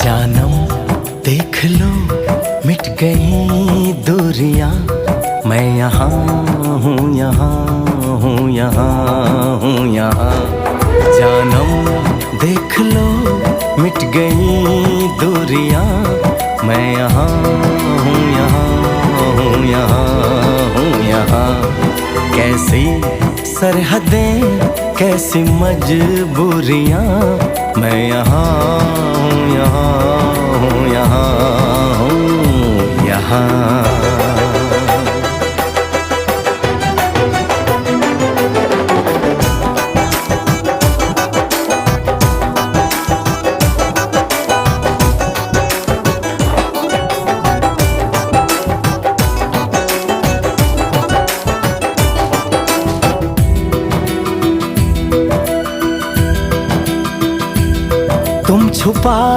जानम देख लो मिट गई दूरियां, मैं यहाँ हूँ, यहाँ हूँ, यहाँ हूँ, यहाँ। जानम देख लो मिट गई दूरियां, मैं यहाँ हूँ, यहाँ हूँ, यहाँ हूँ, यहाँ। कैसी सरहदें कैसी मजबूरियां, मैं यहाँ हूँ, यहाँ हूँ, यहाँ हूँ, यहाँ। तुम छुपा